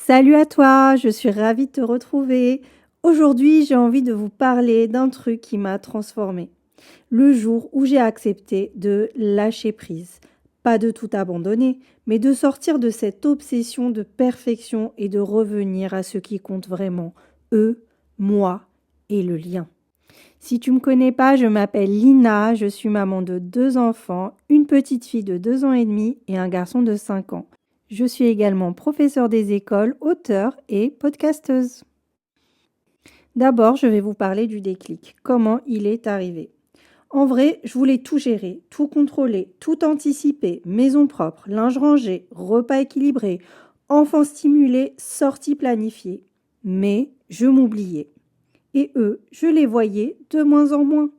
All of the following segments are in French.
Salut à toi, je suis ravie de te retrouver. Aujourd'hui, j'ai envie de vous parler d'un truc qui m'a transformée. Le jour où j'ai accepté de lâcher prise. Pas de tout abandonner, mais de sortir de cette obsession de perfection et de revenir à ce qui compte vraiment. Eux, moi et le lien. Si tu me connais pas, je m'appelle Lina, je suis maman de 2 enfants, une petite fille de 2 ans et demi et un garçon de 5 ans. Je suis également professeure des écoles, auteure et podcasteuse. D'abord, je vais vous parler du déclic, comment il est arrivé. En vrai, je voulais tout gérer, tout contrôler, tout anticiper, maison propre, linge rangé, repas équilibré, enfants stimulés, sorties planifiées. Mais je m'oubliais. Et eux, je les voyais de moins en moins.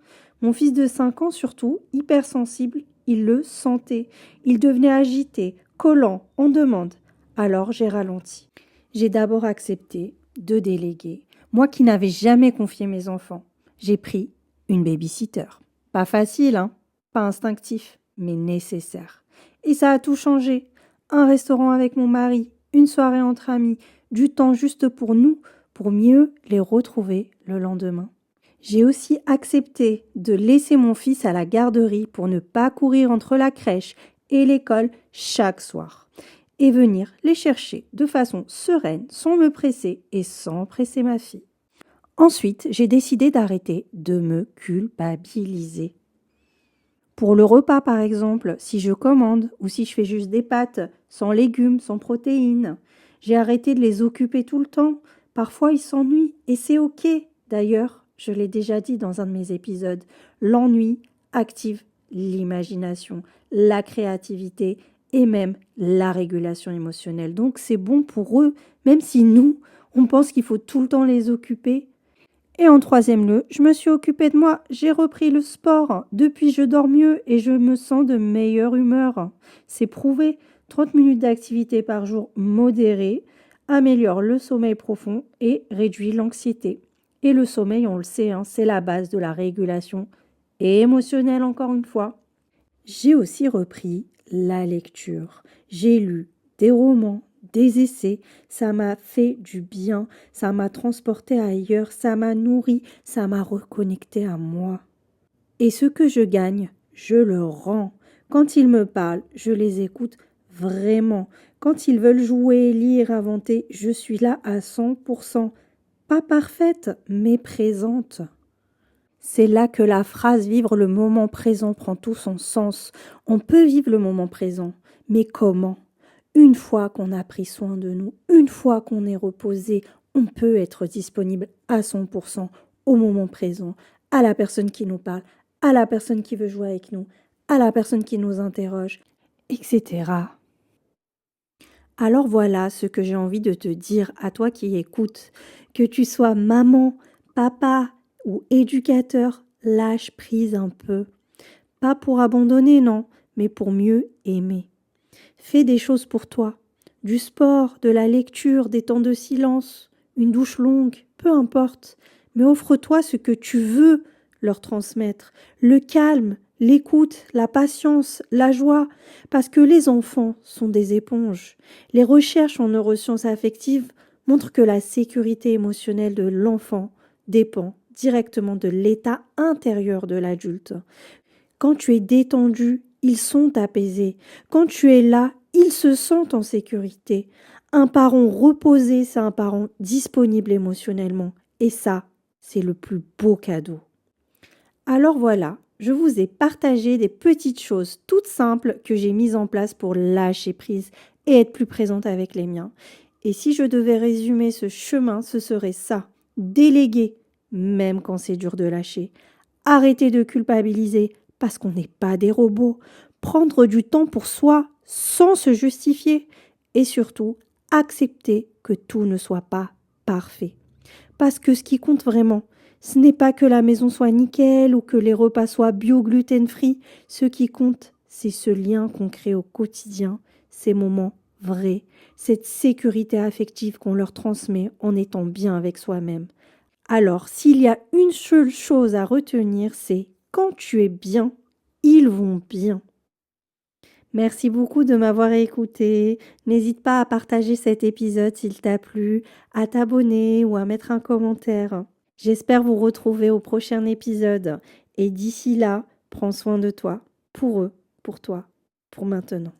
Mon fils de 5 ans surtout, hypersensible, il le sentait. Il devenait agité, collant, en demande. Alors j'ai ralenti. J'ai d'abord accepté de déléguer. Moi qui n'avais jamais confié mes enfants, j'ai pris une baby-sitter. Pas facile, hein? Pas instinctif, mais nécessaire. Et ça a tout changé. Un restaurant avec mon mari, une soirée entre amis, du temps juste pour nous, pour mieux les retrouver le lendemain. J'ai aussi accepté de laisser mon fils à la garderie pour ne pas courir entre la crèche et l'école chaque soir et venir les chercher de façon sereine, sans me presser et sans presser ma fille. Ensuite, j'ai décidé d'arrêter de me culpabiliser. Pour le repas, par exemple, si je commande ou si je fais juste des pâtes sans légumes, sans protéines, j'ai arrêté de les occuper tout le temps. Parfois, ils s'ennuient et c'est OK. D'ailleurs, je l'ai déjà dit dans un de mes épisodes, l'ennui active l'imagination, la créativité et même la régulation émotionnelle. Donc, c'est bon pour eux, même si nous, on pense qu'il faut tout le temps les occuper. Et en troisième lieu, je me suis occupée de moi. J'ai repris le sport. Depuis, je dors mieux et je me sens de meilleure humeur. C'est prouvé. 30 minutes d'activité par jour modérée améliore le sommeil profond et réduit l'anxiété. Et le sommeil, on le sait, hein, c'est la base de la régulation émotionnelle encore une fois. J'ai aussi repris la lecture. J'ai lu des romans, des essais, ça m'a fait du bien, ça m'a transporté ailleurs, ça m'a nourri, ça m'a reconnecté à moi. Et ce que je gagne, je le rends. Quand ils me parlent, je les écoute vraiment. Quand ils veulent jouer, lire, inventer, je suis là à 100%. Pas parfaite, mais présente. C'est là que la phrase vivre le moment présent prend tout son sens. On peut vivre le moment présent, mais comment? Une fois qu'on a pris soin de nous, une fois qu'on est reposé, on peut être disponible à 100% au moment présent, à la personne qui nous parle, à la personne qui veut jouer avec nous, à la personne qui nous interroge, etc. Alors voilà ce que j'ai envie de te dire à toi qui écoutes. Que tu sois maman, papa ou éducateur, lâche prise un peu. Pas pour abandonner, non, mais pour mieux aimer. Fais des choses pour toi. Du sport, de la lecture, des temps de silence, une douche longue, peu importe. Mais offre-toi ce que tu veux leur transmettre. Le calme, l'écoute, la patience, la joie. Parce que les enfants sont des éponges. Les recherches en neurosciences affectives montrent que la sécurité émotionnelle de l'enfant dépend directement de l'état intérieur de l'adulte. Quand tu es détendu, ils sont apaisés. Quand tu es là, ils se sentent en sécurité. Un parent reposé, c'est un parent disponible émotionnellement. Et ça, c'est le plus beau cadeau. Alors voilà, je vous ai partagé des petites choses toutes simples que j'ai mises en place pour lâcher prise et être plus présente avec les miens. Et si je devais résumer ce chemin, ce serait ça. Déléguer, même quand c'est dur de lâcher. Arrêter de culpabiliser parce qu'on n'est pas des robots. Prendre du temps pour soi sans se justifier. Et surtout, accepter que tout ne soit pas parfait. Parce que ce qui compte vraiment, ce n'est pas que la maison soit nickel ou que les repas soient bio gluten-free. Ce qui compte, c'est ce lien qu'on crée au quotidien, ces moments vrais, cette sécurité affective qu'on leur transmet en étant bien avec soi-même. Alors, s'il y a une seule chose à retenir, c'est quand tu es bien, ils vont bien. Merci beaucoup de m'avoir écouté. N'hésite pas à partager cet épisode s'il t'a plu, à t'abonner ou à mettre un commentaire. J'espère vous retrouver au prochain épisode. Et d'ici là, prends soin de toi, pour eux, pour toi, pour maintenant.